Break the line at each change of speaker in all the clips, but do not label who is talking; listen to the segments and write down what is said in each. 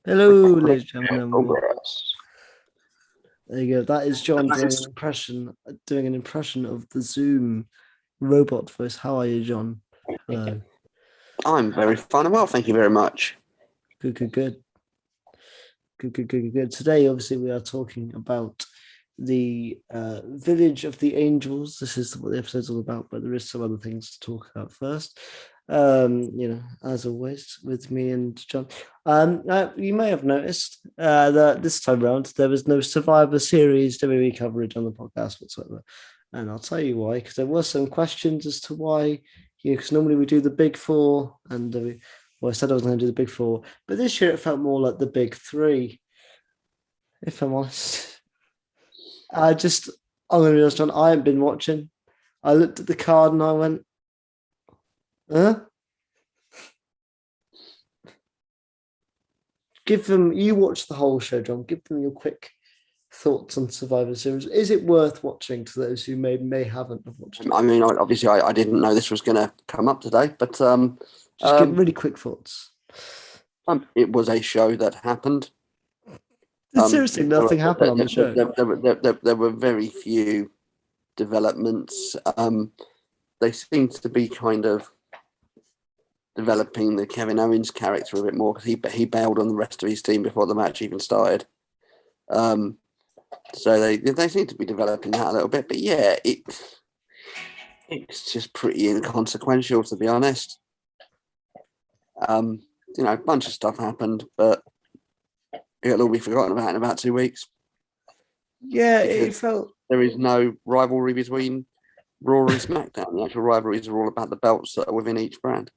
Hello, ladies and gentlemen.
Progress.
There you go. That is John doing an impression of the Zoom robot voice. How are you, John? Hello.
I'm very fine and well, thank you very much.
Good, good, good. Good, good, good, good, good. Today, obviously, we are talking about the Village of the Angels. This is what the episode's all about, but there is some other things to talk about first. As always, with me and John. You may have noticed that this time around there was no Survivor Series WWE coverage on the podcast whatsoever, and I'll tell you why. Because there were some questions as to why. Because normally we do the Big Four, and I said I was going to do the Big Four, but this year it felt more like the Big Three. If I'm honest, I'm going to be honest, John. I haven't been watching. I looked at the card and I went, huh? You watch the whole show, John. Give them your quick thoughts on Survivor Series. Is it worth watching to those who may haven't have watched it?
I mean, obviously, I didn't know this was going to come up today, but
just give really quick thoughts.
It was a show that happened.
Seriously, nothing happened on the show.
There were very few developments. They seemed to be kind of developing the Kevin Owens character a bit more because he bailed on the rest of his team before the match even started. So they seem to be developing that a little bit, but yeah, it's just pretty inconsequential, to be honest. A bunch of stuff happened, but it'll all be forgotten about in about 2 weeks.
Yeah, it felt
there is no rivalry between Raw and SmackDown. The actual rivalries are all about the belts that are within each brand.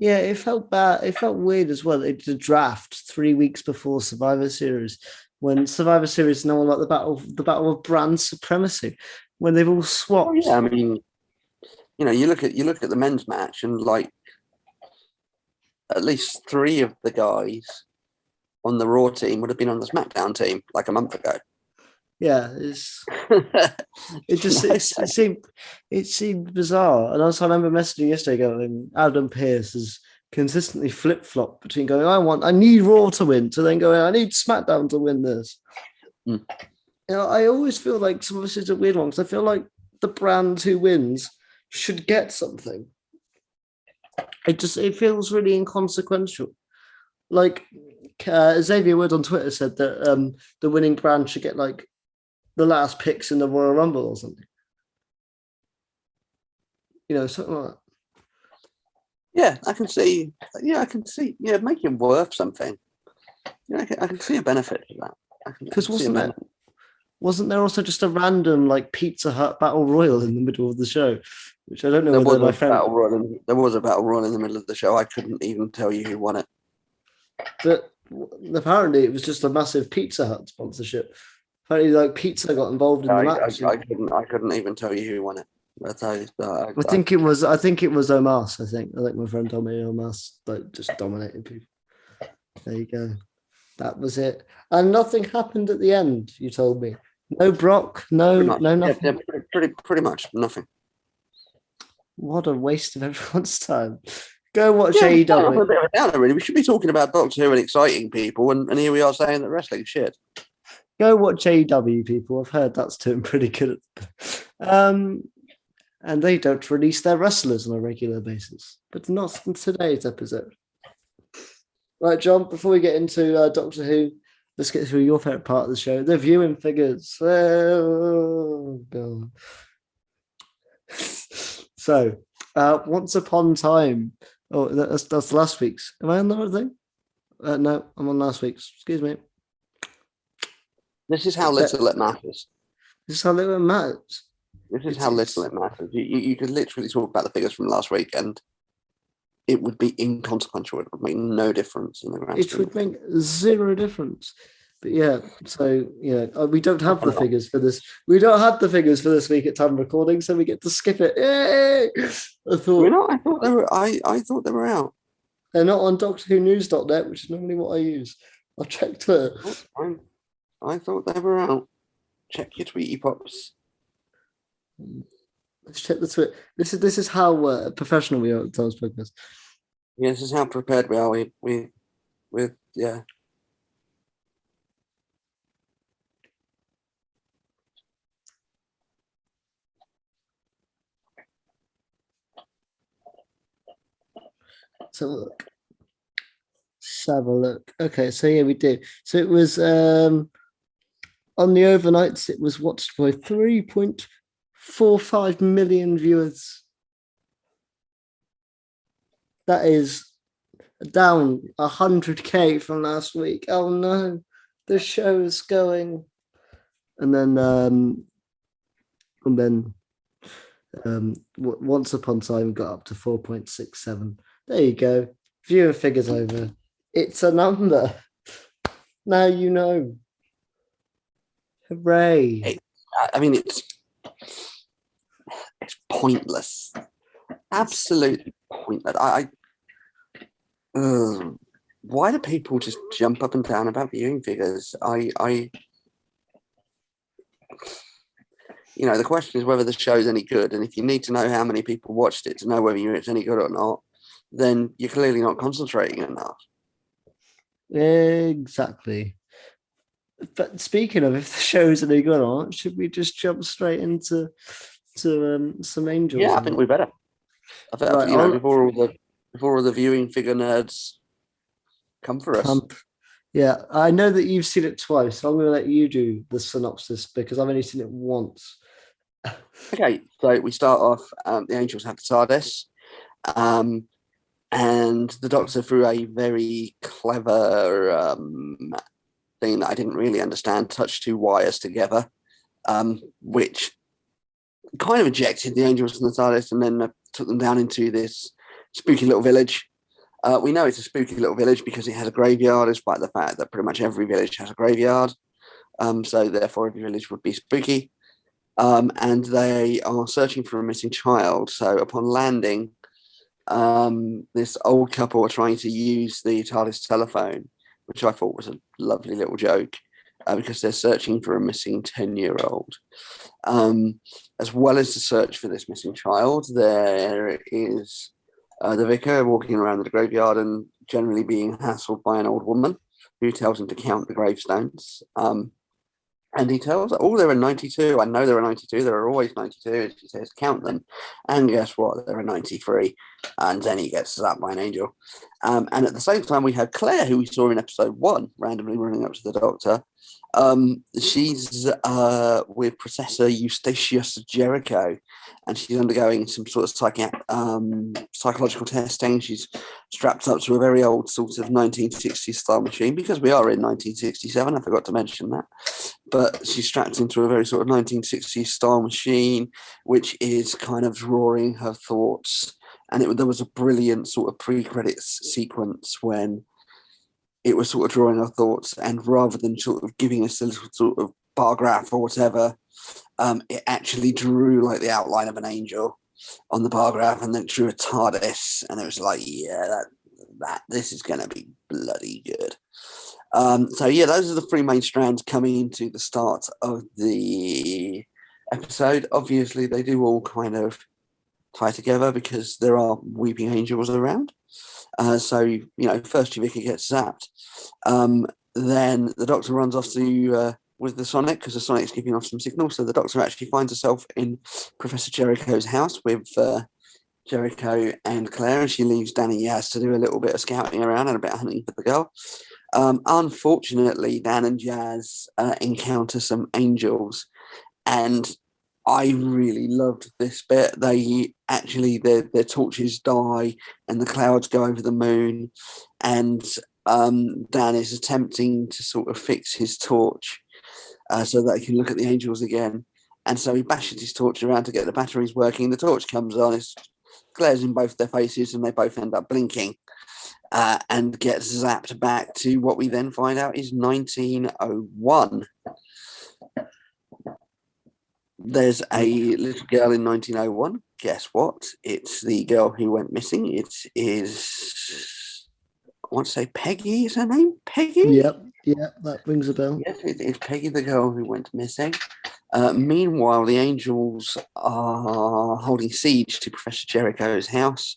Yeah, it felt bad. It felt weird as well. It's a draft 3 weeks before Survivor Series, when Survivor Series is no one like the battle of brand supremacy, when they've all swapped.
Oh, yeah, I mean, you look at the men's match, and like at least 3 of the guys on the Raw team would have been on the SmackDown team like a month ago.
Yeah, it seemed bizarre. And also, I remember messaging yesterday going, Adam Pearce has consistently flip flop between going, I need Raw to win, to then going, I need SmackDown to win this. I always feel like some of this is a weird one because I feel like the brand who wins should get something. It feels really inconsequential. Like Xavier Wood on Twitter said that the winning brand should get like the last picks in the Royal Rumble or something. Something like that.
Yeah, I can see. Yeah, make him worth something. I can see a benefit to that.
Because wasn't there also just a random like Pizza Hut Battle Royal in the middle of the show, which I don't know whether my friend.
There was a Battle Royal in the middle of the show. I couldn't even tell you who won it.
But apparently, it was just a massive Pizza Hut sponsorship. Apparently, like pizza got involved in the match.
I couldn't even tell you who won it.
I think it was Omos. I think my friend told me Omos like just dominated people. There you go. That was it, and nothing happened at the end. You told me no Brock, no nothing.
Yeah, pretty much nothing.
What a waste of everyone's time. Go watch AEW.
Really, we should be talking about Doctor Who and exciting people, and here we are saying that wrestling's shit.
Go watch AEW, people. I've heard that's doing pretty good. And they don't release their wrestlers on a regular basis, but not in today's episode. Right, John, before we get into Doctor Who, let's get through your favorite part of the show, the viewing figures. Oh, God. So, Once Upon Time. Oh, that's last week's. Am I on the right thing? No, I'm on last week's. Excuse me.
This is how little it matters.
This is how little it matters.
This is how little it matters. You could literally talk about the figures from last week and it would be inconsequential. It would make no difference in the grand scheme.
It would make zero difference. But yeah, so we don't have the figures for this. We don't have the figures for this week at time of recording, so we get to skip it. Yay!
I thought they were. I thought they were out.
They're not on DoctorWhoNews.net, which is normally what I use. I'll check Twitter.
I thought they were out. Check your Tweety Pops.
Let's check the Twitter. This is how professional we are at Times Podcast.
Yeah, this is how prepared we are. We
Let's have a look. Let's have a look. Okay, so yeah, we do. So it was on the overnights, it was watched by 3.45 million viewers. That is down 100K from last week. Oh no, the show is going. And then Once Upon a Time got up to 4.67. There you go. Viewer figures over. It's a number. Now you know. Hooray.
I mean, it's pointless. Absolutely pointless. Why do people just jump up and down about viewing figures? The question is whether the show's any good, and if you need to know how many people watched it to know whether it's any good or not, then you're clearly not concentrating enough.
Exactly. But speaking of, if the show's any good or not, should we just jump straight into some angels?
Yeah, I think we better. Before all the viewing figure nerds come for us.
Yeah, I know that you've seen it twice, so I'm going to let you do the synopsis because I've only seen it once.
Okay, so we start off. The angels have the TARDIS, and the Doctor, through a very clever thing that I didn't really understand, touched two wires together, which kind of ejected the angels from the TARDIS and then took them down into this spooky little village. We know it's a spooky little village because it has a graveyard, despite the fact that pretty much every village has a graveyard. So therefore, every village would be spooky. And they are searching for a missing child. So upon landing, this old couple are trying to use the TARDIS telephone, which I thought was a lovely little joke, because they're searching for a missing 10-year-old. As well as the search for this missing child, there is the vicar walking around the graveyard and generally being hassled by an old woman who tells him to count the gravestones. And he tells her, there are 92. I know there are 92. There are always 92. And she says, count them. And guess what? There are 93. And then he gets zapped by an angel. And at the same time, we have Claire, who we saw in episode 1, randomly running up to the Doctor. She's with Professor Eustachius Jericho, and she's undergoing some sort of psychological testing. She's strapped up to a very old sort of 1960s style machine, because we are in 1967. I forgot to mention that. But she's strapped into a very sort of 1960s style machine, which is kind of drawing her thoughts. And there was a brilliant sort of pre-credits sequence when it was sort of drawing our thoughts, and rather than sort of giving us a little sort of bar graph or whatever, it actually drew like the outline of an angel on the bar graph, and then drew a TARDIS, and it was like, yeah, this is going to be bloody good. So yeah, those are the three main strands coming into the start of the episode. Obviously, they do all kind of tie together because there are weeping angels around. So, first Jericho gets zapped. Then the Doctor runs off to with the Sonic, because the Sonic's giving off some signals. So the Doctor actually finds herself in Professor Jericho's house with Jericho and Claire, and she leaves Danny Yaz to do a little bit of scouting around and a bit of hunting for the girl. Unfortunately, Dan and Jazz encounter some angels, and I really loved this bit. They actually, their torches die and the clouds go over the moon, and Dan is attempting to sort of fix his torch so that he can look at the angels again. And so he bashes his torch around to get the batteries working. The torch comes on, it glares in both their faces, and they both end up blinking and get zapped back to what we then find out is 1901. There's a little girl in 1901. Guess what? It's the girl who went missing. It is, I want to say Peggy is her name? Peggy?
Yep, that rings a bell.
Yes, it's Peggy, the girl who went missing. Meanwhile, the angels are holding siege to Professor Jericho's house.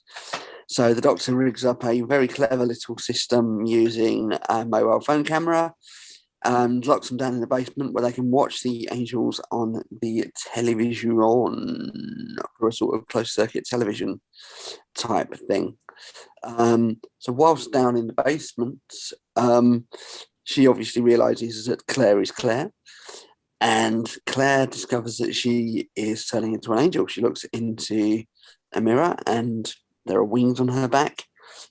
So the Doctor rigs up a very clever little system using a mobile phone camera and locks them down in the basement where they can watch the angels on the television for a sort of closed circuit television type thing. So whilst down in the basement, she obviously realizes that Claire is Claire, and Claire discovers that she is turning into an angel. She looks into a mirror and there are wings on her back.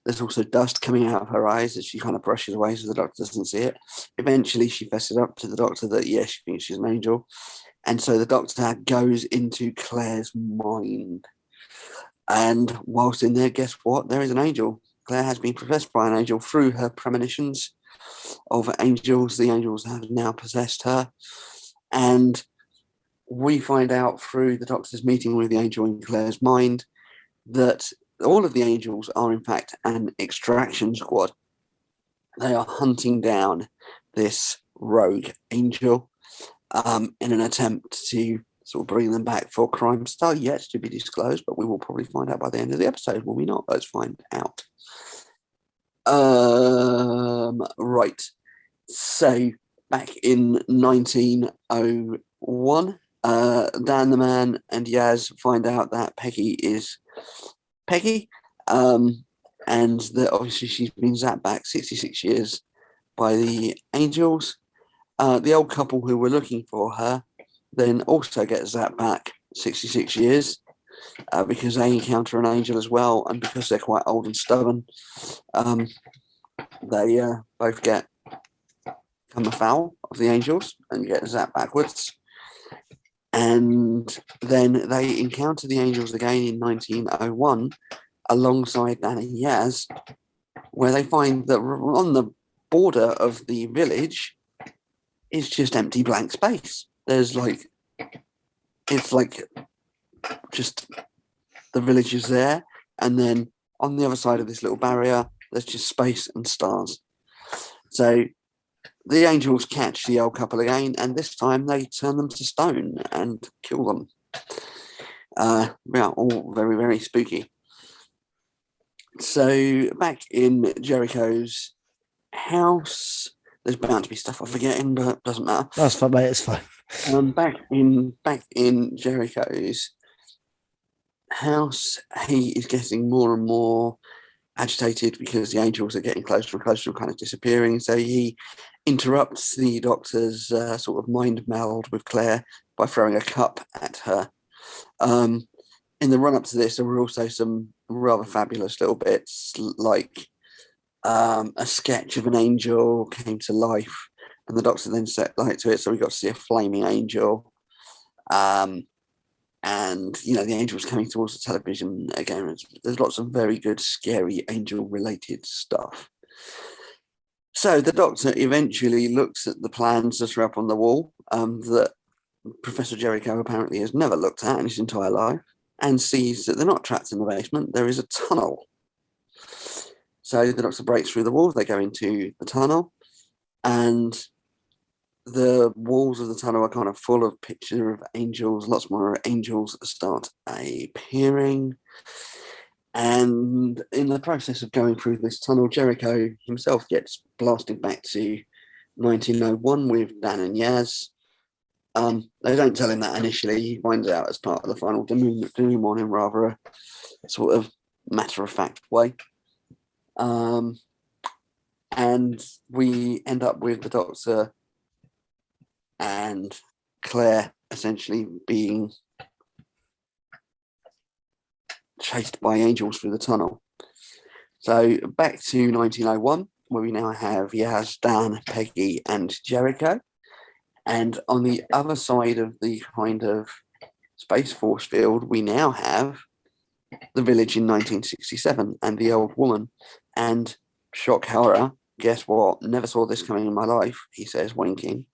There's also dust coming out of her eyes that she kind of brushes away so the doctor doesn't see it. Eventually, she fesses up to the doctor that, yes, she thinks she's an angel. And so the doctor goes into Claire's mind. And whilst in there, guess what? There is an angel. Claire has been possessed by an angel through her premonitions of angels. The angels have now possessed her. And we find out through the doctor's meeting with the angel in Claire's mind that all of the angels are in fact an extraction squad. They are hunting down this rogue angel in an attempt to sort of bring them back for crimes still yet to be disclosed, but we will probably find out by the end of the episode, will we not? Let's find out. Right. So back in 1901, Dan the Man and Yaz find out that Peggy is Peggy, and that obviously she's been zapped back 66 years by the angels. The old couple who were looking for her then also get zapped back 66 years because they encounter an angel as well, and because they're quite old and stubborn, they both come afoul of the angels and get zapped backwards. And then they encounter the angels again in 1901 alongside Dan and Yaz, where they find that on the border of the village is just empty blank space. There's it's like just the village is there, and then on the other side of this little barrier, there's just space and stars. So the angels catch the old couple again, and this time they turn them to stone and kill them. All very, very spooky. So back in Jericho's house, there's bound to be stuff I'm forgetting, but it doesn't matter.
That's fine, mate. It's fine.
Back in Jericho's house, he is getting more and more agitated because the angels are getting closer and closer and kind of disappearing. So he interrupts the doctor's sort of mind meld with Claire by throwing a cup at her. In the run up to this, there were also some rather fabulous little bits, like a sketch of an angel came to life, and the doctor then set light to it, so we got to see a flaming angel. And the angel was coming towards the television again. There's lots of very good, scary angel-related stuff. So the doctor eventually looks at the plans that are up on the wall that Professor Jericho apparently has never looked at in his entire life, and sees that they're not trapped in the basement. There is a tunnel. So the doctor breaks through the walls. They go into the tunnel, and the walls of the tunnel are kind of full of pictures of angels. Lots more angels start appearing. And in the process of going through this tunnel, Jericho himself gets blasted back to 1901 with Dan and Yaz. They don't tell him that initially. He finds out as part of the final denouement in rather a sort of matter-of-fact way. And we end up with the doctor and Claire essentially being chased by angels through the tunnel. So back to 1901, where we now have Yaz, Dan, Peggy, and Jericho. And on the other side of the kind of Space Force field, we now have the village in 1967 and the old woman. And shock horror, guess what? Never saw this coming in my life, he says, winking.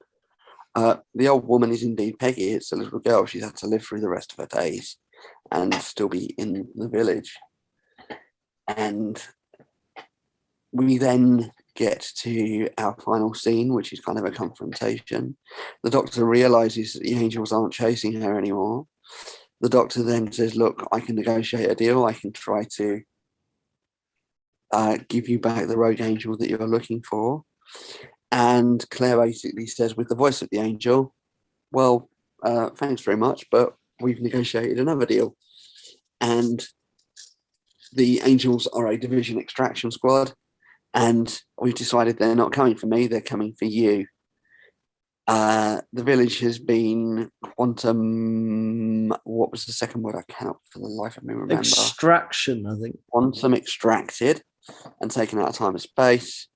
The old woman is indeed Peggy. It's a little girl. She's had to live through the rest of her days and still be in the village. And we then get to our final scene, which is kind of a confrontation. The doctor realizes that the angels aren't chasing her anymore. The doctor then says, look, I can negotiate a deal. I can try to give you back the rogue angel that you're looking for. And Claire basically says, with the voice of the angel, well, thanks very much, but we've negotiated another deal. And the Angels are a division extraction squad, and we've decided they're not coming for me, they're coming for you. The village has been quantum. What was the second word? I cannot for the life of me remember.
Extraction, I think.
Quantum extracted and taken out of time and space.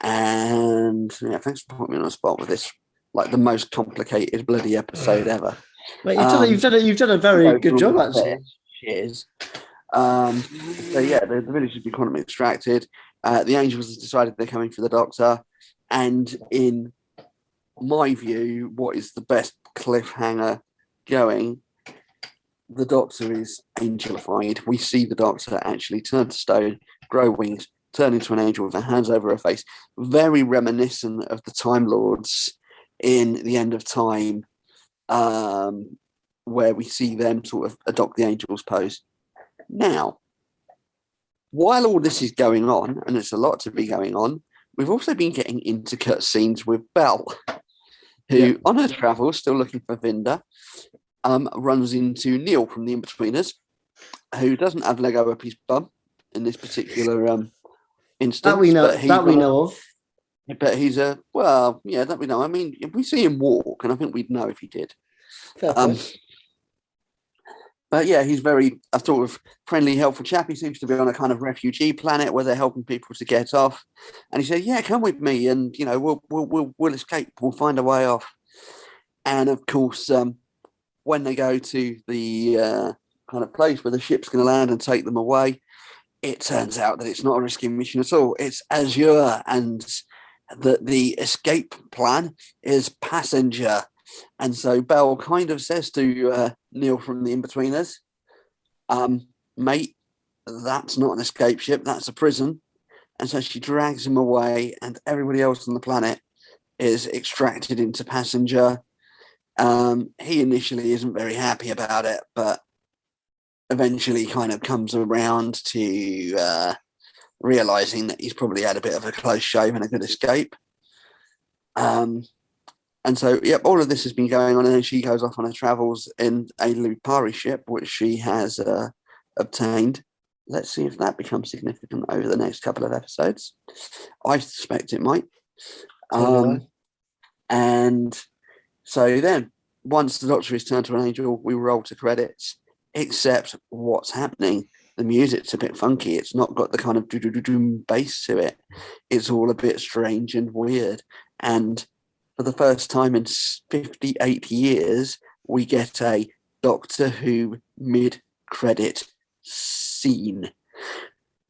And yeah, thanks for putting me on the spot with this, like the most complicated bloody episode ever.
Wait, you've done a very good job, actually.
Cheers. So yeah, the village has been quantum extracted. The Angels have decided they're coming for the Doctor, and in my view, what is the best cliffhanger going? The Doctor is angelified. We see the Doctor actually turn to stone, grow wings, turn into an angel with her hands over her face. Very reminiscent of the Time Lords in The End of Time, where we see them sort of adopt the angel's pose. Now, while all this is going on, and it's a lot to be going on, we've also been getting intercut scenes with Belle, who, on her travels, still looking for Vinda, runs into Neil from the In-Betweeners, who doesn't have Lego up his bum in this particular instance.
That we know of.
But he's that we know. I mean, if we see him walk, and I think we'd know if he did. But yeah, he's a sort of friendly, helpful chap. He seems to be on a kind of refugee planet where they're helping people to get off. And he said, "Yeah, come with me, and we'll escape. We'll find a way off." And of course, when they go to the kind of place where the ship's going to land and take them away, it turns out that it's not a risky mission at all. It's Azure, and that the escape plan is passenger. And so Belle kind of says to Neil from the In-Betweeners, mate, that's not an escape ship, that's a prison. And so she drags him away, and everybody else on the planet is extracted into passenger. He initially isn't very happy about it, but eventually kind of comes around to realizing that he's probably had a bit of a close shave and a good escape. And so, all of this has been going on, and then she goes off on her travels in a Lupari ship, which she has obtained. Let's see if that becomes significant over the next couple of episodes. I suspect it might. And so then, once the Doctor is turned to an angel, we roll to credits, except what's happening. The music's a bit funky. It's not got the kind of do-do-do-doom bass to it. It's all a bit strange and weird. And for the first time in 58 years, we get a Doctor Who mid-credit scene.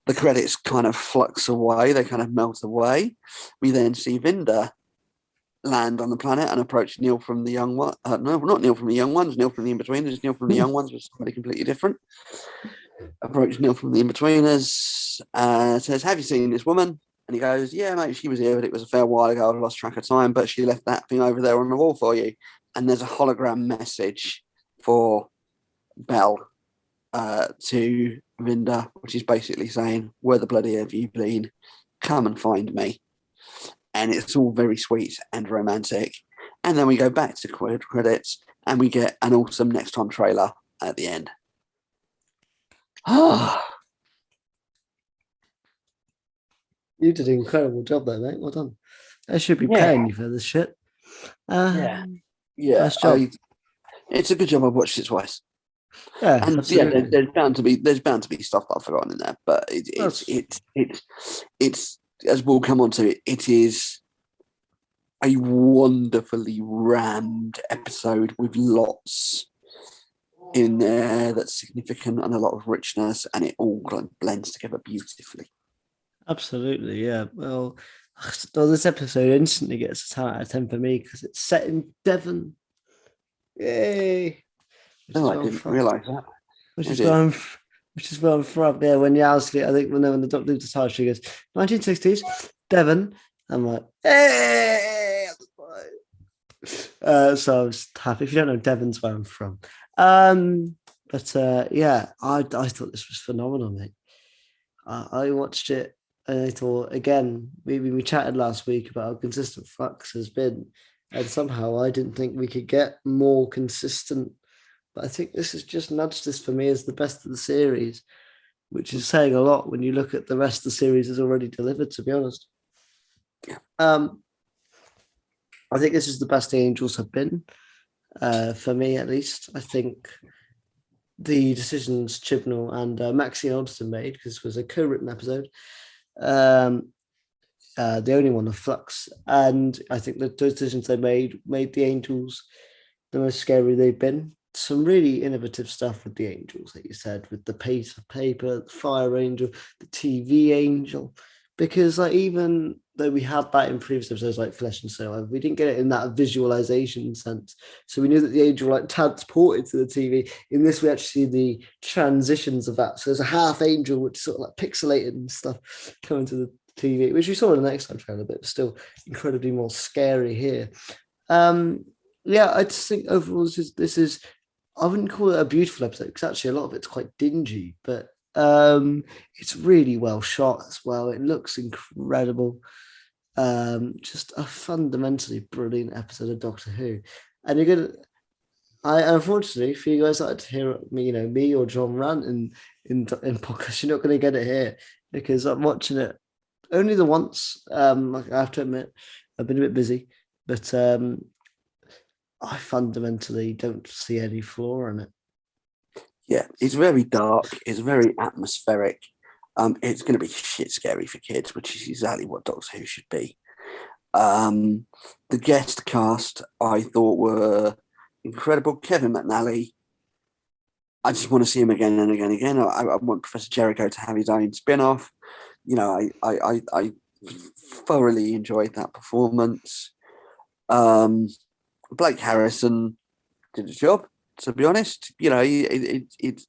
The credits kind of flux away. They kind of melt away. We then see Vinda land on the planet and approach Neil from the Young One. No, not Neil from the Young Ones. Neil from the In-Betweeners. Neil from the Young Ones was somebody completely different. Approach Neil from the In-Betweeners. Says, "Have you seen this woman?" And he goes, "Yeah, mate, she was here, but it was a fair while ago. I lost track of time, but she left that thing over there on the wall for you." And there's a hologram message for Belle to Vinda, which is basically saying, "Where the bloody have you been? Come and find me." And it's all very sweet and romantic. And then we go back to credits, and we get an awesome Next Time trailer at the end.
You did an incredible job there, mate. Well done. I should be paying you for this shit. Nice job.
It's a good job. I've watched it twice.
Yeah,
and
absolutely.
there's bound to be stuff that I've forgotten in there, but it's as we'll come on to it. It is a wonderfully rammed episode with lots in there that's significant and a lot of richness, and it all blends together beautifully.
Absolutely, yeah. Well, this episode instantly gets a 10 out of 10 for me because it's set in Devon. Yay!
No, I didn't realise that.
Which is where I'm from. Yeah, when Yowsley, I think when the Doctor leaves the TARDIS, she goes, 1960s, Devon. I'm like, hey! So I was happy. If you don't know, Devon's where I'm from. But I thought this was phenomenal, mate. I watched it and I thought, again, we chatted last week about how consistent Flux has been, and somehow I didn't think we could get more consistent. But I think this has just nudged this for me as the best of the series. which is saying a lot when you look at the rest of the series has already delivered, to be honest.
Yeah.
I think this is the best the Angels have been, for me at least. I think the decisions Chibnall and Maxine Olston made, because this was a co-written episode, the only one of Flux, and I think that those decisions they made the Angels the most scary they've been. Some really innovative stuff with the Angels, like you said, with the pace of paper, the Fire Angel, the TV Angel, because like even though we had that in previous episodes like Flesh and Soul, we didn't get it in that visualization sense. So we knew that the Angel like transported to the TV. In this, we actually see the transitions of that. So there's a half Angel, which is sort of like pixelated and stuff coming to the TV, which we saw in the next time trailer, but still incredibly more scary here. Yeah, I just think overall this is I wouldn't call it a beautiful episode because actually a lot of it's quite dingy, but it's really well shot as well. It looks incredible. Just a fundamentally brilliant episode of Doctor Who. And you're gonna I unfortunately for you guys that to hear me, me or John rant in podcast, you're not gonna get it here because I'm watching it only the once. Like I have to admit, I've been a bit busy, but I fundamentally don't see any flaw in it.
Yeah, it's very dark. It's very atmospheric. It's going to be shit scary for kids, which is exactly what Doctor Who should be. The guest cast I thought were incredible. Kevin McNally. I just want to see him again and again and again. I want Professor Jericho to have his own spin-off. I thoroughly enjoyed that performance. Blake Harrison did a job, to be honest. It's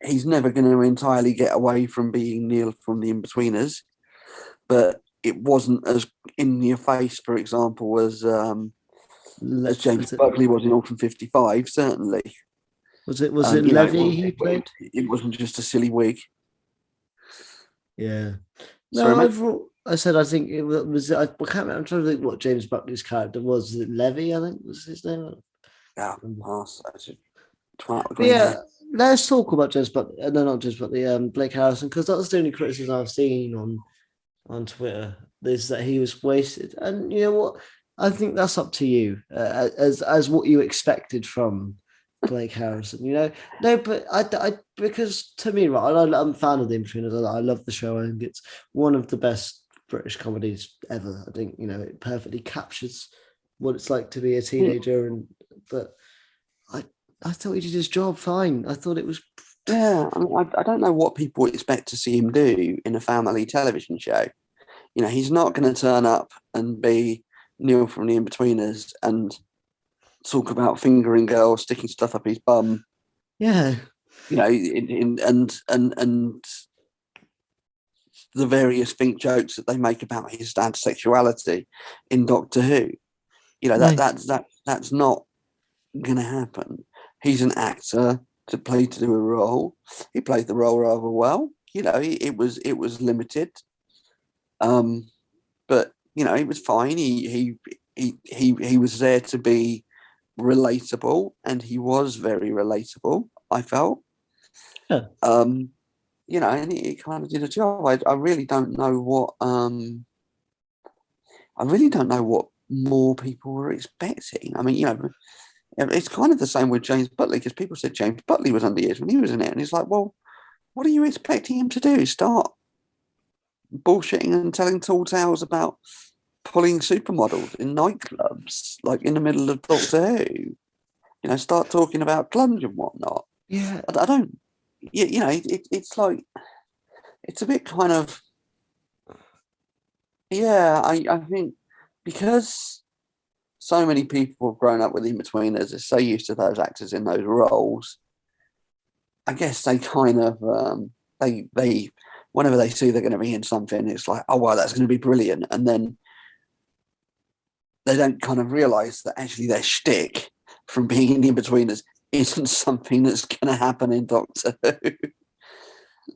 he's never going to entirely get away from being Neil from the In-Betweeners, but it wasn't as in your face, for example, as James Buckley was in Ultron 55, certainly.
Was it Levy he played?
It wasn't just a silly wig.
Yeah.
Sorry,
No,
mate?
overall, I said I think it was. I can't remember. I'm trying to think what James Buckley's character was. Was it Levy? I think was his name.
Yeah, pass. Twat with
But
green
yeah,
hair.
let's talk about James Buckley. No, not James Buckley. Blake Harrison, because that's the only criticism I've seen on Twitter is that he was wasted. And you know what? I think that's up to you as what you expected from Blake Harrison. No, but I because to me, right, I'm a fan of The In-Betweeners. I love the show. I think it's one of the best British comedies ever. I think it perfectly captures what it's like to be a teenager. But I thought he did his job fine. I thought it was.
Yeah, I don't know what people expect to see him do in a family television show. He's not going to turn up and be Neil from the In-Betweeners and talk about fingering girls, sticking stuff up his bum.
Yeah.
And the various think jokes that they make about his dad's sexuality in Doctor Who. That's not going to happen. He's an actor to do a role. He played the role rather well. It was limited. But it was fine. He was there to be relatable, and he was very relatable, I felt.
Yeah.
And he kind of did a job. I really don't know what more people were expecting. I mean, it's kind of the same with James Buckley, because people said James Buckley was underused when he was in it, and it's like, well, what are you expecting him to do? Start bullshitting and telling tall tales about pulling supermodels in nightclubs, like in the middle of Doctor Who. Start talking about clunge and whatnot.
Yeah.
I don't. It's like it's a bit kind of. Yeah, I think because so many people have grown up with In-Betweeners, are so used to those actors in those roles. I guess they kind of they whenever they see they're going to be in something, it's like, oh wow, that's going to be brilliant, and then they don't kind of realise that actually their shtick from being in the In-Betweeners isn't something that's going to happen in Doctor Who.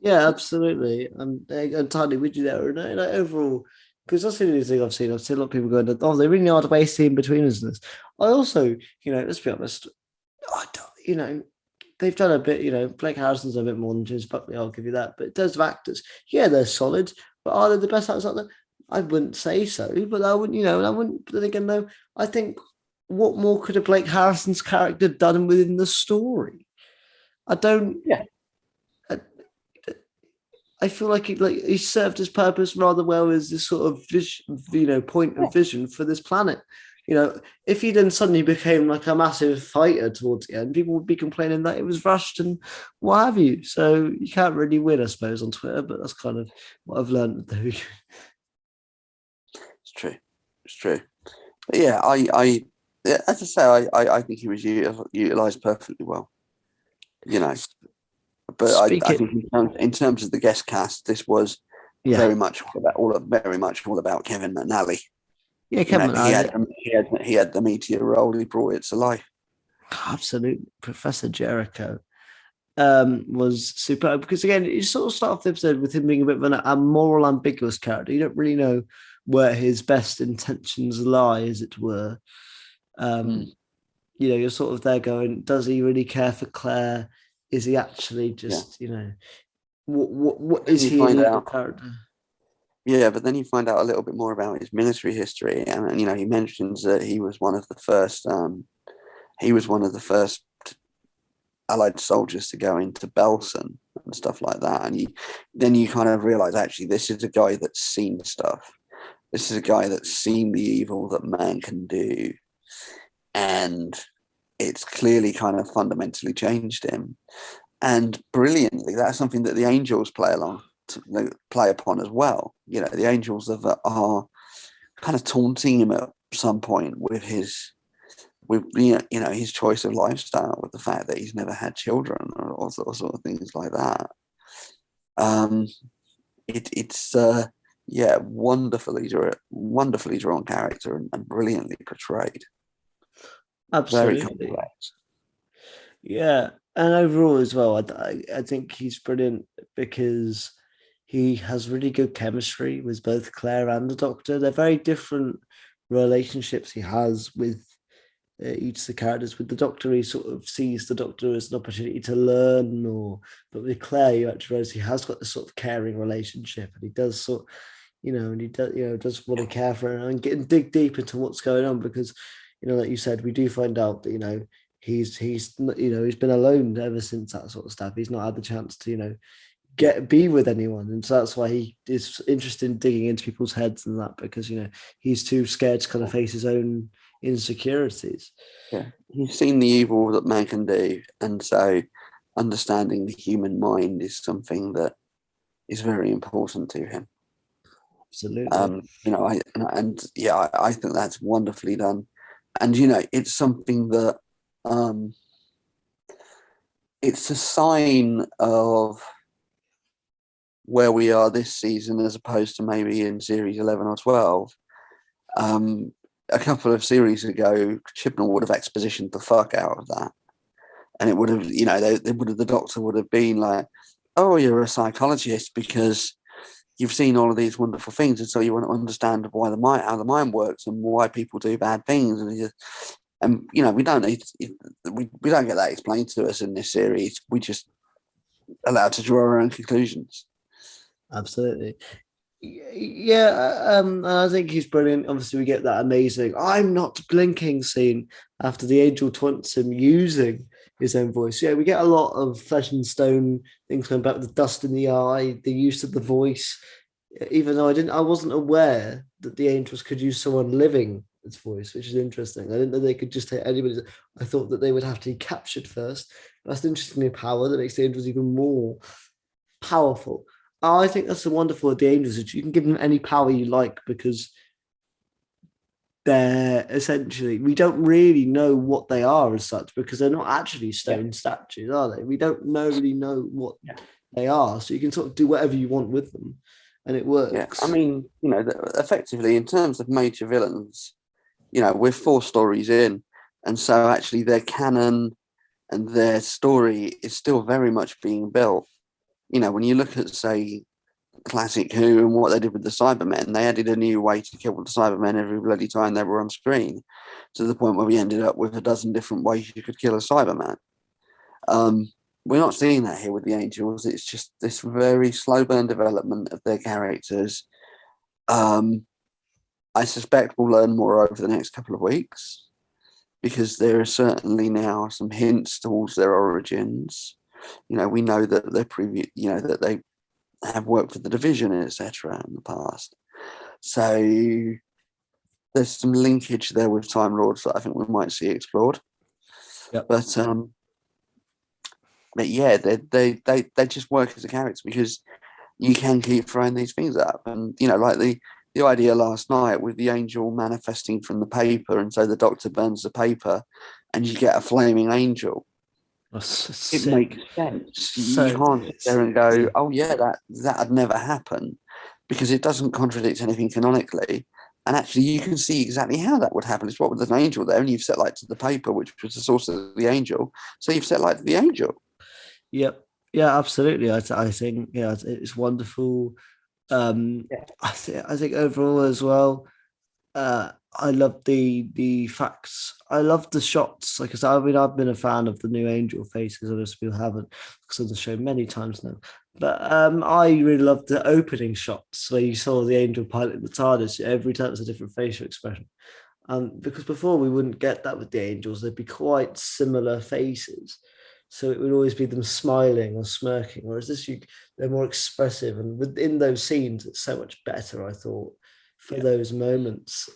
Yeah, absolutely. I'm entirely with you there. And overall, because that's the only thing I've seen. I've seen a lot of people going, "Oh, they really are wasting between us." I also, let's be honest. I don't, they've done a bit, Blake Harrison's a bit more than James Buckley, I'll give you that. But in terms of actors, yeah, they're solid, but are they the best actors out there? I wouldn't say so, but I wouldn't, but then again, though, I think what more could a Blake Harrison's character done within the story? I don't.
Yeah.
I feel like he served his purpose rather well as this sort of vision, point of vision for this planet. If he then suddenly became like a massive fighter towards the end, people would be complaining that it was rushed and what have you. So you can't really win, I suppose, on Twitter, but that's kind of what I've learned with the
It's true. It's true. But yeah, I as I say, I think he was utilized perfectly well. But I think in terms of the guest cast, this was very much all about Kevin McNally.
Yeah, Kevin McNally.
He had the meteor role. He brought it to life.
Absolutely, Professor Jericho was superb because again, you sort of start off the episode with him being a bit of a moral, ambiguous character. You don't really know where his best intentions lie, as it were. You're sort of there going, does he really care for Claire? Is he actually just, what is he a character?
Yeah, but then you find out a little bit more about his military history, and he mentions that he was one of the first. He was one of the first Allied soldiers to go into Belsen and stuff like that, and then you kind of realize actually this is a guy that's seen stuff. This is a guy that's seen the evil that man can do, and it's clearly kind of fundamentally changed him. And brilliantly, that's something that the angels play upon as well. The angels are kind of taunting him at some point with his choice of lifestyle, with the fact that he's never had children or sort of things like that. It's wonderfully drawn character and brilliantly portrayed.
Absolutely.
Very complex.
Yeah, and overall as well, I think he's brilliant because he has really good chemistry with both Claire and the Doctor. They're very different relationships he has with each of the characters. With the Doctor, he sort of sees the Doctor as an opportunity to learn, but with Claire, you actually realize he has got this sort of caring relationship, and he does does want to care for her and dig deep into what's going on because. Like you said, we do find out that, he's been alone ever since that sort of stuff. He's not had the chance to, be with anyone. And so that's why he is interested in digging into people's heads and that, because, he's too scared to kind of face his own insecurities.
Yeah. He's seen the evil that man can do. And so understanding the human mind is something that is very important to him.
Absolutely.
I think that's wonderfully done. And, it's something that it's a sign of where we are this season as opposed to maybe in series 11 or 12. A couple of series ago, Chibnall would have expositioned the fuck out of that. And it would have, the Doctor would have been like, oh, you're a psychologist because you've seen all of these wonderful things, and so you want to understand how the mind works and why people do bad things. And we don't get that explained to us in this series. We just allowed to draw our own conclusions.
Absolutely. Yeah, I think he's brilliant. Obviously, we get that amazing "I'm not blinking" scene after the angel taunts him using his own voice. Yeah, we get a lot of Flesh and Stone things going back, the dust in the eye, the use of the voice. Even though I wasn't aware that the angels could use someone living its voice, which is interesting. I didn't know they could just take anybody. I thought that they would have to be captured first. That's an interesting power that makes the angels even more powerful. I think that's the wonderful of the angels, is you can give them any power you like because they're essentially, we don't really know what they are as such because they're not actually stone statues, are they? We don't really know what they are. So you can sort of do whatever you want with them and it works.
Yeah, I mean, effectively in terms of major villains, we're 4 stories in. And so actually their canon and their story is still very much being built. When you look at, say, classic Who and what they did with the Cybermen, they added a new way to kill the Cybermen every bloody time they were on screen, to the point where we ended up with a dozen different ways you could kill a Cyberman. We're not seeing that here with the Angels. It's just this very slow burn development of their characters. I suspect we'll learn more over the next couple of weeks, because there are certainly now some hints towards their origins. We know that they're that they have worked for the Division, etc. in the past. So there's some linkage there with Time Lords that I think we might see explored.
Yep.
But yeah, they just work as a character, because you can keep throwing these things up, and like the idea last night with the angel manifesting from the paper, and so the Doctor burns the paper, and you get a flaming angel. It makes sense. You can't sit there and go, "Oh yeah, that'd never happen," because it doesn't contradict anything canonically. And actually, you can see exactly how that would happen. It's what with an angel there, and you've set light to the paper, which was the source of the angel. So you've set light to the angel.
Yep. Yeah, absolutely. I think it's wonderful. I think overall as well, I love the facts. I love the shots. Like I said, I've been a fan of the new Angel faces. I just people haven't, because of the show many times now. But I really love the opening shots where you saw the Angel piloting the TARDIS. Every time it's a different facial expression. Because before we wouldn't get that with the Angels. They'd be quite similar faces. So it would always be them smiling or smirking, whereas they're more expressive. And within those scenes, it's so much better, I thought, for those moments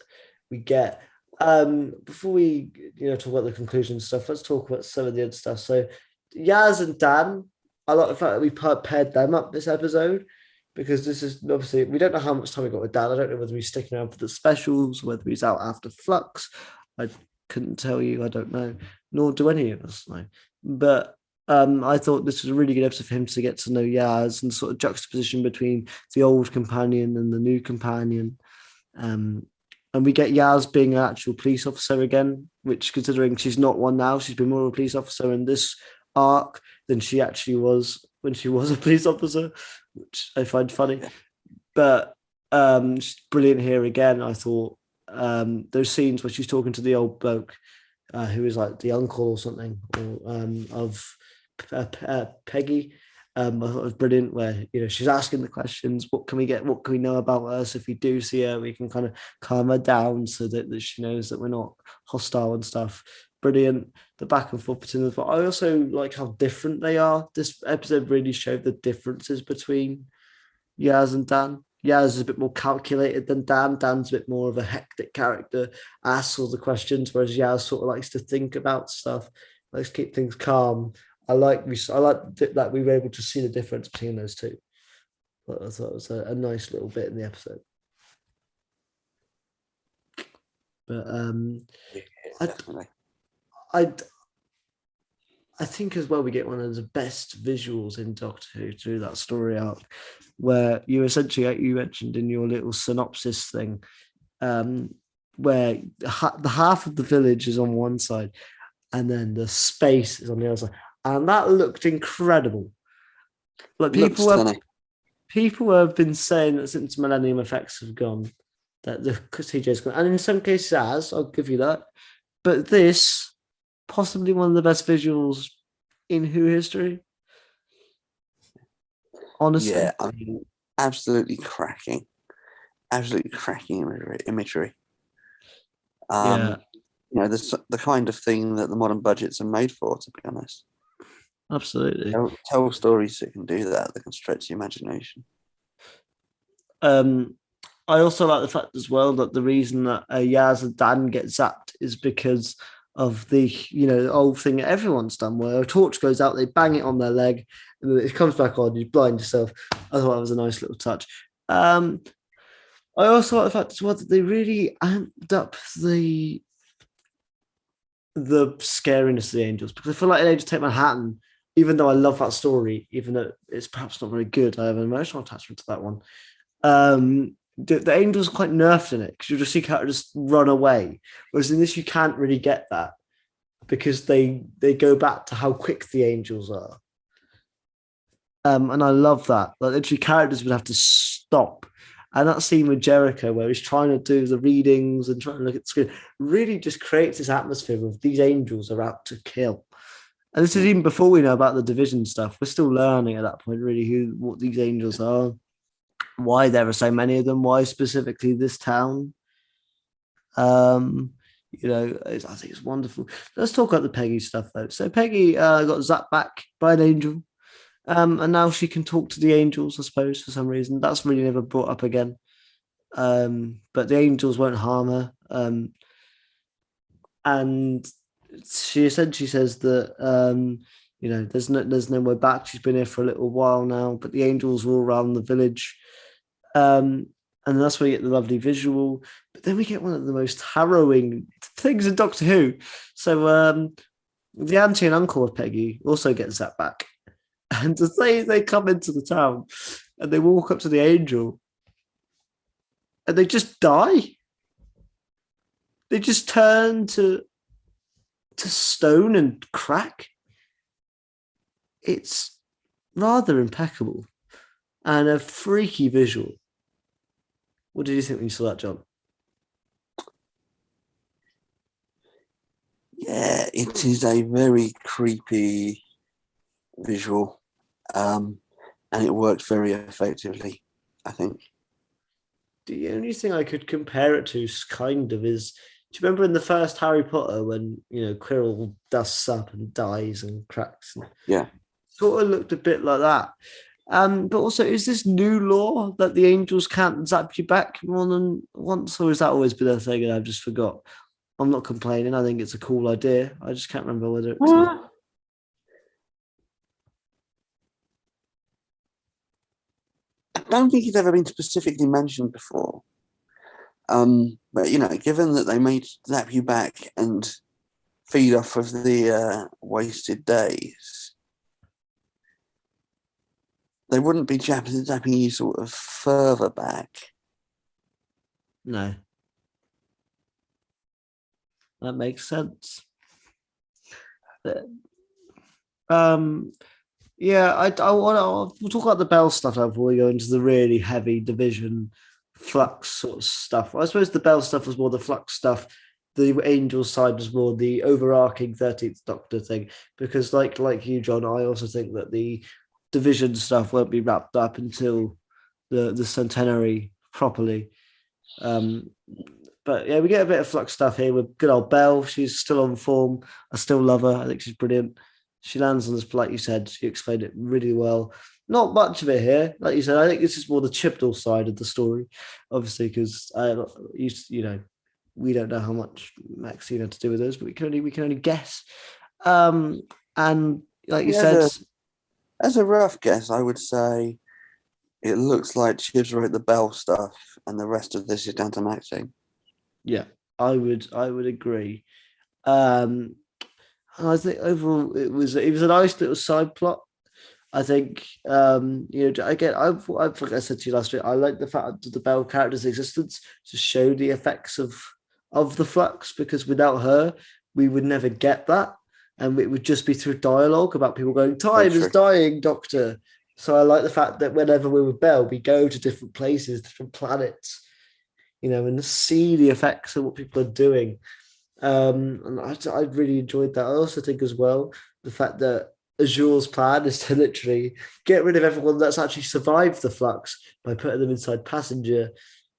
we get. Before we talk about the conclusion stuff, let's talk about some of the other stuff. So Yaz and Dan, I like the fact that we paired them up this episode, because this is obviously, we don't know how much time we got with Dan. I don't know whether he's sticking around for the specials, whether he's out after Flux. I couldn't tell you. I don't know, nor do any of us know. But I thought this was a really good episode for him to get to know Yaz, and sort of juxtaposition between the old companion and the new companion. And we get Yaz being an actual police officer again, which, considering she's not one now, she's been more of a police officer in this arc than she actually was when she was a police officer, which I find funny. But she's brilliant here again. I thought those scenes where she's talking to the old bloke, who is like the uncle or something, or of Peggy. I thought it was brilliant, where she's asking the questions. What can we get? What can we know about us? If we do see her, we can kind of calm her down so that she knows that we're not hostile and stuff. Brilliant. The back and forth between them. But I also like how different they are. This episode really showed the differences between Yaz and Dan. Yaz is a bit more calculated than Dan. Dan's a bit more of a hectic character, asks all the questions, whereas Yaz sort of likes to think about stuff, likes to keep things calm. I like that we were able to see the difference between those two. But I thought it was a nice little bit in the episode. But I think as well we get one of the best visuals in Doctor Who through that story arc, where you mentioned in your little synopsis thing, where the half of the village is on one side, and then the space is on the other side. And that looked incredible. Like people have been saying that since Millennium Effects have gone, that the CJ's gone, and in some cases I'll give you that. But this, possibly one of the best visuals in Who history. Honestly,
yeah, I mean, absolutely cracking imagery. The kind of thing that the modern budgets are made for, to be honest.
Absolutely.
Tell stories that can do that can stretch the imagination.
I also like the fact as well that the reason that Yaz and Dan get zapped is because of the old thing that everyone's done, where a torch goes out, they bang it on their leg, and then it comes back on, you blind yourself. I thought that was a nice little touch. I also like the fact as well that they really amped up the scariness of the Angels, because I feel like in Angels Take Manhattan, even though I love that story, even though it's perhaps not very good, I have an emotional attachment to that one. The Angels are quite nerfed in it, because you'll just see characters run away. Whereas in this, you can't really get that, because they go back to how quick the Angels are. And I love that. Like, literally, characters would have to stop. And that scene with Jericho, where he's trying to do the readings and trying to look at the screen, really just creates this atmosphere of these Angels are out to kill. And this is even before we know about the division stuff. We're still learning at that point, really, what these angels are, why there are so many of them, why specifically this town. I think it's wonderful. Let's talk about the Peggy stuff though. So Peggy got zapped back by an angel, and now she can talk to the angels. I suppose for some reason that's really never brought up again. But the angels won't harm her. And she essentially says that there's no way back. She's been here for a little while now, but the angels were all around the village. And that's where you get the lovely visual. But then we get one of the most harrowing things in Doctor Who. So the auntie and uncle of Peggy also get zapped back. And to say they come into the town and they walk up to the angel and they just die. They just turn to stone and crack. It's rather impeccable and a freaky visual. What did you think when you saw that, John?
Yeah, it is a very creepy visual, and it works very effectively, I think.
The only thing I could compare it to kind of is, do you remember in the first Harry Potter when, Quirrell dusts up and dies and cracks?
Yeah.
Sort of looked a bit like that. But also, is this new law that the angels can't zap you back more than once, or has that always been a thing and I've just forgot? I'm not complaining. I think it's a cool idea. I just can't remember whether it's.
I don't think it's ever been specifically mentioned before. But given that they may zap you back and feed off of the wasted days, they wouldn't be zapping you sort of further back.
No. That makes sense. Yeah, we'll talk about the Bell stuff now before we go into the really heavy division Flux sort of stuff. I suppose the Bell stuff was more the Flux stuff. The Angel side was more the overarching 13th Doctor thing. Because like you, John, I also think that the division stuff won't be wrapped up until the centenary properly. But yeah, we get a bit of Flux stuff here with good old Bell. She's still on form. I still love her. I think she's brilliant. She lands on this, like you said, she explained it really well. Not much of it here, like you said. I think this is more the Chibnall side of the story, obviously, because we don't know how much Maxine had to do with us, but we can only guess. And like you said,
as a rough guess, I would say it looks like Chibs wrote the Bell stuff, and the rest of this is down to Maxine.
Yeah, I would agree. I think overall it was a nice little side plot. I think again, like I said to you last week, I like the fact that the Bell character's existence to show the effects of the Flux, because without her, we would never get that, and it would just be through dialogue about people going, "Time is dying, Doctor." So I like the fact that whenever we're with Bell, we go to different places, different planets, and see the effects of what people are doing. And I really enjoyed that. I also think as well the fact that Azure's plan is to literally get rid of everyone that's actually survived the Flux by putting them inside Passenger,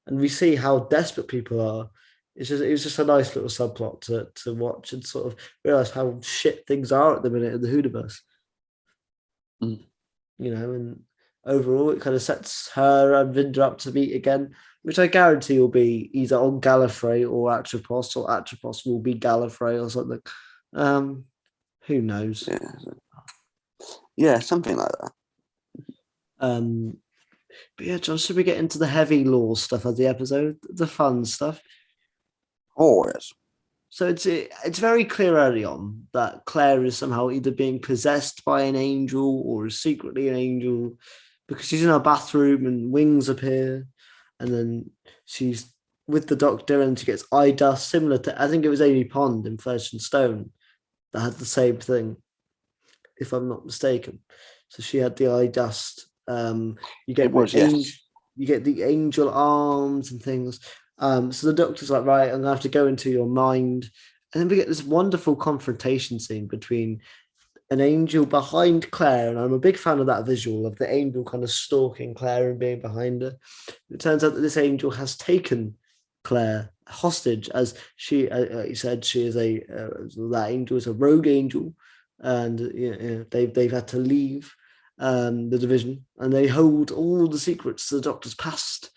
and we see how desperate people are. It was just a nice little subplot to watch and sort of realize how shit things are at the minute in the Hooniverse. And overall it kind of sets her and Vinder up to meet again, which I guarantee will be either on Gallifrey or Atropos will be Gallifrey or something. Who knows?
Yeah, something like that.
But yeah, John, should we get into the heavy lore stuff of the episode, the fun stuff?
Oh yes.
So it's very clear early on that Claire is somehow either being possessed by an angel or is secretly an angel, because she's in her bathroom and wings appear, and then she's with the Doctor and she gets eye dust, similar to, I think it was Amy Pond in Flesh and Stone that had the same thing, if I'm not mistaken. So she had the eye dust. You get the angel arms and things. So the Doctor's like, right, I'm gonna have to go into your mind, and then we get this wonderful confrontation scene between an angel behind Claire, and I'm a big fan of that visual of the angel kind of stalking Claire and being behind her. It turns out that this angel has taken Claire hostage, as she, he said, she is that angel is a rogue angel, and they've had to leave the division, and they hold all the secrets to the Doctor's past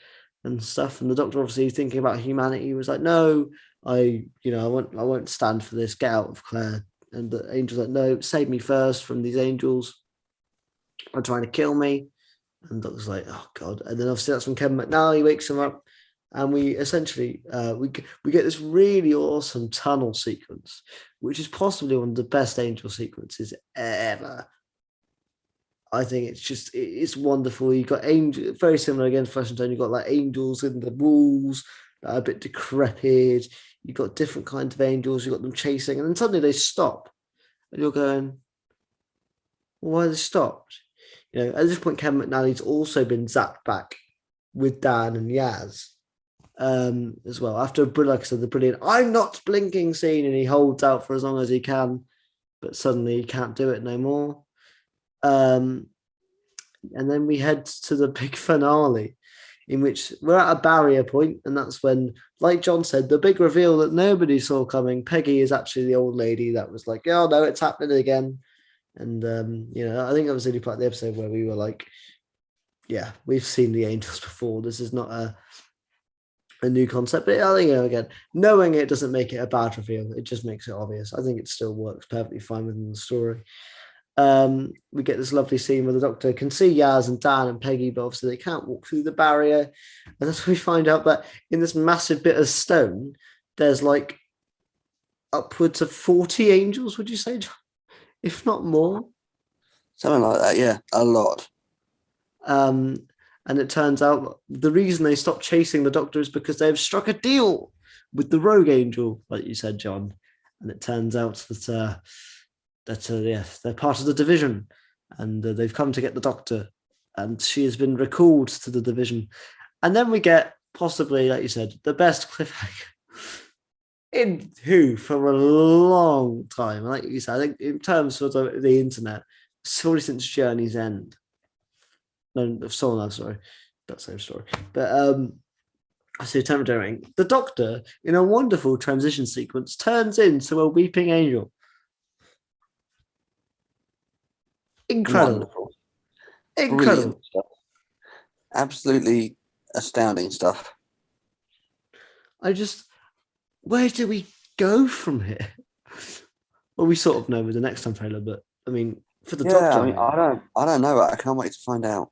and stuff. And the Doctor, obviously thinking about humanity, was like, "No, I won't stand for this. Get out of Claire." And the angel's like, "No, save me first from these angels. Are trying to kill me." And Doctor's like, "Oh God!" And then obviously that's when Kevin McNally wakes him up, and we essentially we get this really awesome tunnel sequence, which is possibly one of the best angel sequences ever. I think it's wonderful. You got angel, very similar again to Flesh and Stone. You got like angels in the walls that are a bit decrepit. You got different kinds of angels. You got them chasing, and then suddenly they stop, and you're going, well, "Why they stopped?" At this point, Kevin McNally's also been zapped back with Dan and Yaz as well. After, like I said, the brilliant "I'm not blinking" scene, and he holds out for as long as he can, but suddenly he can't do it no more. And then we head to the big finale, in which we're at a barrier point, and that's when, like John said, the big reveal that nobody saw coming. Peggy is actually the old lady that was like, "Oh no, it's happening again." And I think that was the only part of the episode where we were like, "Yeah, we've seen the angels before. This is not a new concept." But I think, again, knowing it doesn't make it a bad reveal. It just makes it obvious. I think it still works perfectly fine within the story. We get this lovely scene where the Doctor can see Yaz and Dan and Peggy, but obviously they can't walk through the barrier. And that's when we find out that in this massive bit of stone, there's like upwards of 40 angels, would you say, John? If not more.
Something like that, yeah, a lot.
And it turns out the reason they stopped chasing the Doctor is because they've struck a deal with the rogue angel, like you said, John. And it turns out that they're part of the division, and they've come to get the Doctor, and she has been recalled to the division. And then we get, possibly, like you said, the best cliffhanger in Who for a long time. Like you said, I think in terms of the internet, sorry, since Journey's End. No, Soul Love, sorry. That same story. But I see the Doctor, in a wonderful transition sequence, turns into a weeping angel. Incredible. Incredible
stuff. Absolutely astounding stuff.
Where do we go from here? Well, we sort of know with the next time trailer, but I mean, for the Doctor,
I don't know. I can't wait to find out.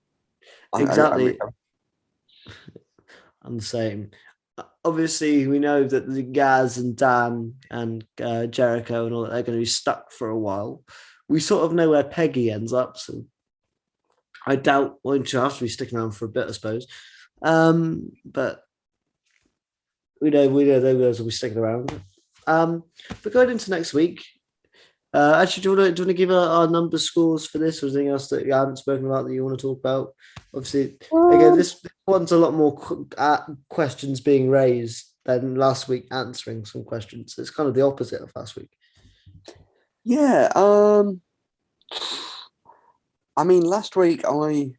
Exactly. I'm the same. Obviously, we know that the Gaz and Dan and Jericho and all that, they're going to be stuck for a while. We sort of know where Peggy ends up, so I doubt she'll have to be sticking around for a bit, I suppose. But we know those guys will be sticking around. But going into next week, actually, do you want to give our number scores for this, or anything else that you haven't spoken about that you want to talk about? Obviously, again, this one's a lot more questions being raised than last week answering some questions. It's kind of the opposite of last week.
Yeah. I mean, last week I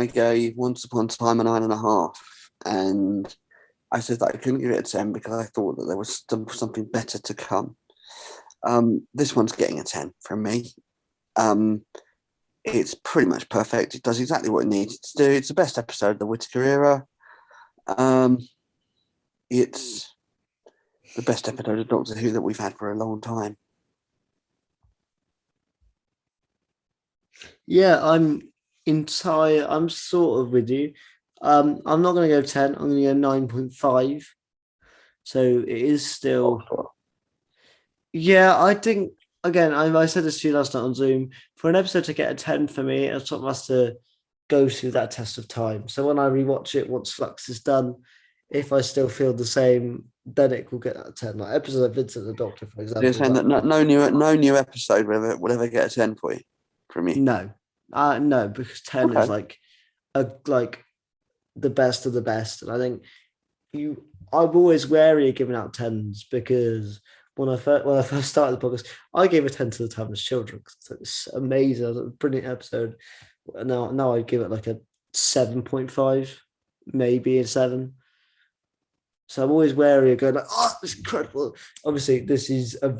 gave Once Upon a Time a 9.5, and I said that I couldn't give it a 10 because I thought that there was something better to come. This one's getting a 10 from me. It's pretty much perfect. It does exactly what it needs to do. It's the best episode of the Whittaker era. It's the best episode of Doctor Who that we've had for a long time.
Yeah, I'm sort of with you. I'm not going to go 10. I'm going to go 9.5. So it is still. Yeah, I think, again, I said this to you last night on Zoom. For an episode to get a 10 for me, it sort of has to go through that test of time. So when I rewatch it, once Flux is done, if I still feel the same, then it will get that 10. Like episodes like Vincent the Doctor, for example.
You're saying that no new episode will ever get a 10 for you, from you?
No, because 10 is like the best of the best. And I think I'm always wary of giving out 10s because when I first started the podcast, I gave a 10 to the Tavern's Children. It's amazing. It was a brilliant episode. Now I'd give it like a 7.5, maybe a 7. So I'm always wary of going like, oh, it's incredible. Obviously, this is much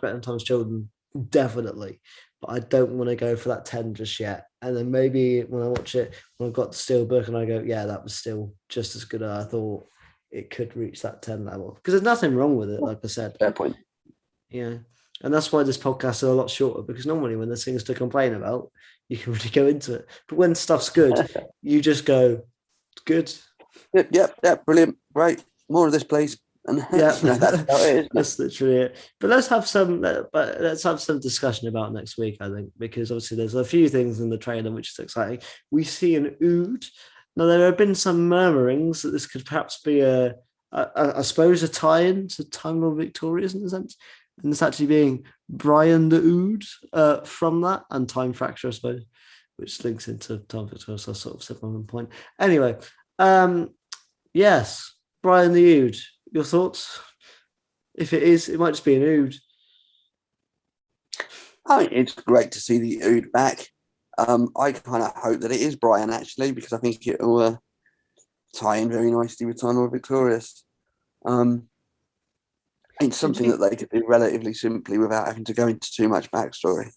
better than Tom's Children, definitely. But I don't want to go for that 10 just yet. And then maybe when I watch it, when I've got the Steelbook and I go, yeah, that was still just as good as I thought it could reach that 10 level. Because there's nothing wrong with it, like I said.
Fair point.
Yeah. And that's why this podcast is a lot shorter, because normally when there's things to complain about, you can really go into it. But when stuff's good, you just go, good.
Yep, brilliant, great. More of this, please. And
Yeah,
that's how it is.
That's literally it. But let's have some discussion about next week, I think, because obviously there's a few things in the trailer which is exciting. We see an Ood. Now there have been some murmurings that this could perhaps be I suppose a tie-in to Time Lord Victorious in a sense, and it's actually being Brian the Ood from that, and Time Fracture, I suppose, which links into Time Victorious. So I sort of said my own point. Anyway, yes, Brian the Ood. Your thoughts? If it is, it might just be an Ood.
I mean, it's great to see the Ood back. I kind of hope that it is Brian, actually, because I think it will tie in very nicely with Time Lord Victorious. It's something that they could do relatively simply without having to go into too much backstory.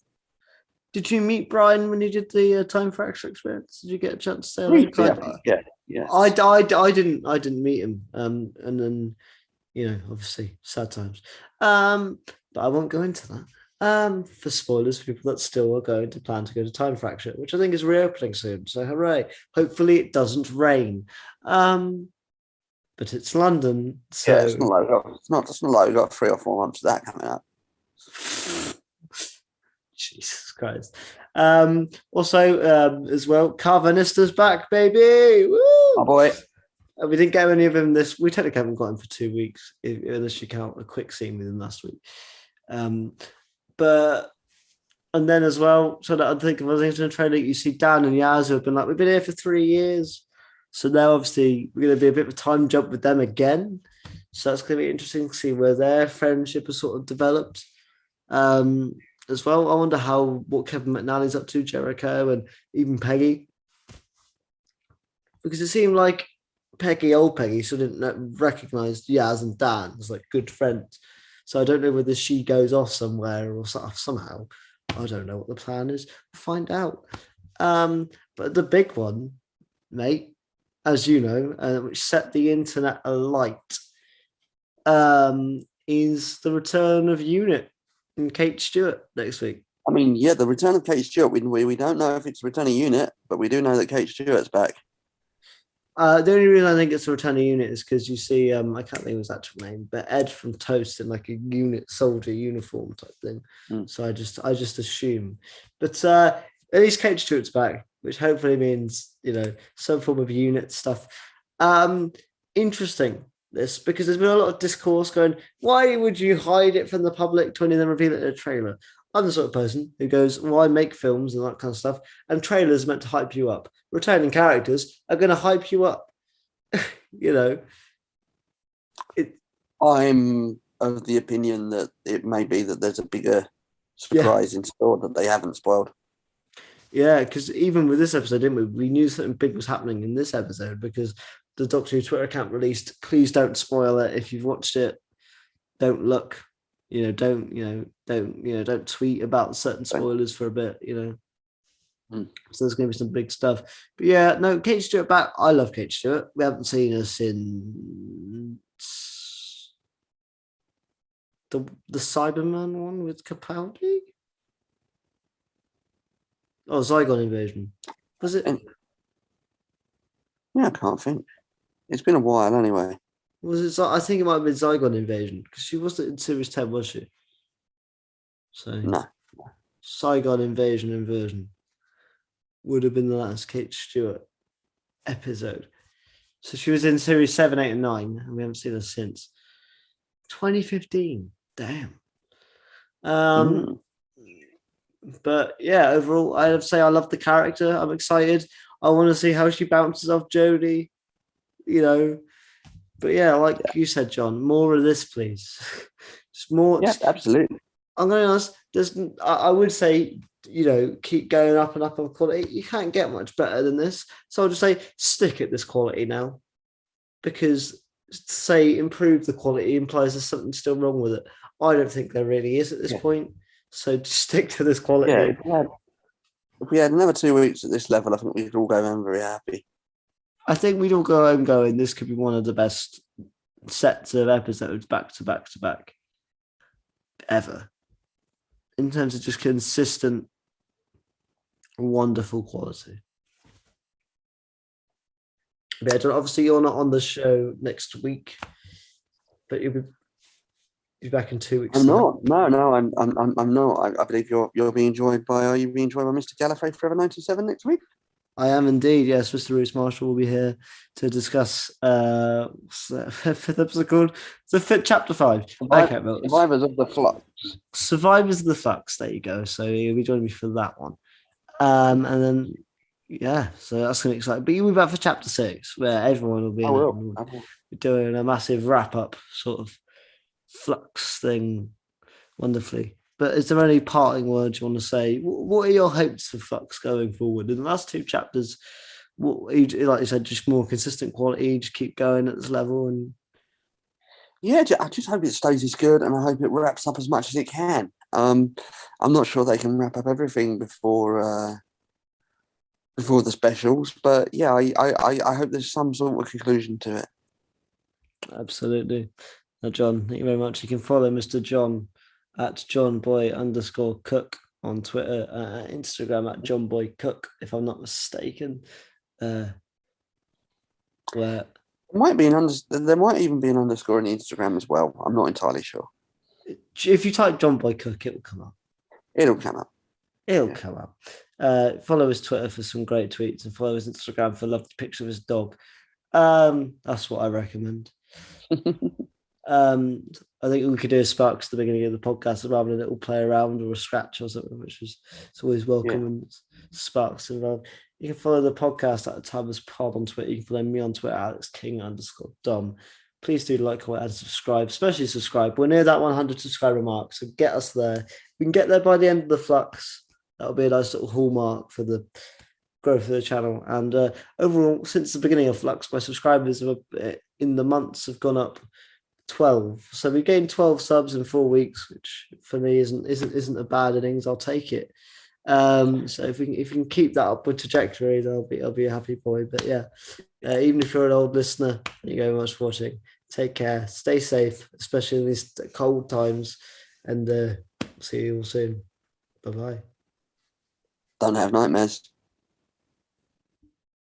Did you meet Brian when you did the Time Fracture experience? Did you get a chance to say hello?
Yeah.
I didn't meet him. And then, obviously sad times. But I won't go into that. For spoilers for people that still are going to plan to go to Time Fracture, which I think is reopening soon. So hooray! Hopefully it doesn't rain. But it's London, so
it's not like we've got 3 or 4 months of that coming up.
Jesus Christ. Also, as well, Carvanista's back, baby. Woo!
Oh boy.
We didn't get any of him we technically haven't got him for 2 weeks, unless you count a quick scene with him last week. And then as well, so that I think of things in the trailer, you see Dan and Yaz who have been like, we've been here for 3 years. So now obviously we're going to be a bit of a time jump with them again. So that's going to be interesting to see where their friendship has sort of developed. As well, I wonder what Kevin McNally's up to, Jericho, and even Peggy. Because it seemed like old Peggy, so didn't recognize Yaz and Dan as like good friends. So I don't know whether she goes off somewhere or somehow. I don't know what the plan is. We'll find out. But the big one, mate, as you know, which set the internet alight, is the return of Unit and Kate Stewart next week.
I mean, yeah, the return of Kate Stewart. We don't know if it's a return of Unit, but we do know that Kate Stewart's back.
The only reason I think it's a return of Unit is because you see, I can't think of his actual name, but Ed from Toast in like a Unit soldier uniform type thing. So I just assume. But at least Kate Stewart's back, which hopefully means, some form of Unit stuff. Interesting, this, because there's been a lot of discourse going, why would you hide it from the public to only then reveal it in a trailer? I'm the sort of person who goes, why make films and that kind of stuff? And trailers meant to hype you up. Returning characters are going to hype you up.
I'm of the opinion that it may be that there's a bigger surprise in store that they haven't spoiled.
Yeah, because even with this episode, didn't we? We knew something big was happening in this episode because the Doctor Who Twitter account released, please don't spoil it. If you've watched it, don't look. Don't tweet about certain spoilers for a bit, So there's going to be some big stuff. But yeah, no, Kate Stewart back. I love Kate Stewart. We haven't seen her since the Cyberman one with Capaldi. Oh, Zygon Invasion. Was it?
Yeah, I can't think. It's been a while anyway.
Was it? I think it might have been Zygon Invasion because she wasn't in Series 10, was she? So
no.
Zygon Invasion would have been the last Kate Stewart episode. So she was in Series 7, 8, and 9, and we haven't seen her since 2015. Damn. But yeah, overall, I'd say I love the character. I'm excited. I want to see how she bounces off Jodie. But yeah, like you said, John, more of this, please. Just more.
Yeah, absolutely.
I'm going to be honest. I would say, keep going up and up on quality. You can't get much better than this. So I'll just say stick at this quality now, because to say improve the quality implies there's something still wrong with it. I don't think there really is at this point. So just stick to this quality.
Yeah, if we had another 2 weeks at this level, I think we'd all go home very happy.
I think we'd all go home going, this could be one of the best sets of episodes back to back to back ever, in terms of just consistent, wonderful quality. Yeah, John, obviously you're not on the show next week, but you'll be back in 2 weeks.
I'm not. No, I'm not. I believe you'll be enjoyed by. Are you being enjoyed by Mr. Gallifrey Forever 97 next week?
I am indeed. Yes, Mr. Roos Marshall will be here to discuss fifth episode called chapter 5.
Survivors of the Flux.
Survivors of the Flux. There you go. So you'll be joining me for that one. And then so that's gonna be exciting. But you'll be back for chapter 6, where everyone will be
I will.
doing a massive wrap up sort of Flux thing wonderfully. But is there any parting words you want to say? What are your hopes for Flux going forward? In the last 2 chapters, like you said, just more consistent quality, just keep going at this level. And
yeah, I just hope it stays as good, and I hope it wraps up as much as it can. I'm not sure they can wrap up everything before the specials, but yeah, I hope there's some sort of conclusion to it.
Absolutely. Now, John, thank you very much. You can follow Mr. John at johnboy_cook on Twitter, Instagram at johnboycook, if I'm not mistaken. Where
there might even be an underscore on Instagram as well. I'm not entirely sure.
If you type John Boy Cook, it will come up.
It'll come up.
Come up. Follow his Twitter for some great tweets, and follow his Instagram for a lovely picture of his dog. That's what I recommend. I think we could do a Sparks at the beginning of the podcast rather than a little play around or a scratch or something, which is it's always welcome when Sparks involved. You can follow the podcast at the Timers Pod on Twitter. You can follow me on Twitter, AlexKing_Dom. Please do like, comment, and subscribe, especially subscribe. We're near that 100 subscriber mark, so get us there. If we can get there by the end of the Flux, that'll be a nice little hallmark for the growth of the channel. And overall, since the beginning of Flux, my subscribers in the months have gone up 12. So we gained 12 subs in 4 weeks, which for me isn't a bad innings. I'll take it. So if we can keep that upward trajectory, I'll be a happy boy. But yeah, even if you're an old listener, thank you very much for watching. Take care, stay safe, especially in these cold times, and see you all soon. Bye bye.
Don't have nightmares.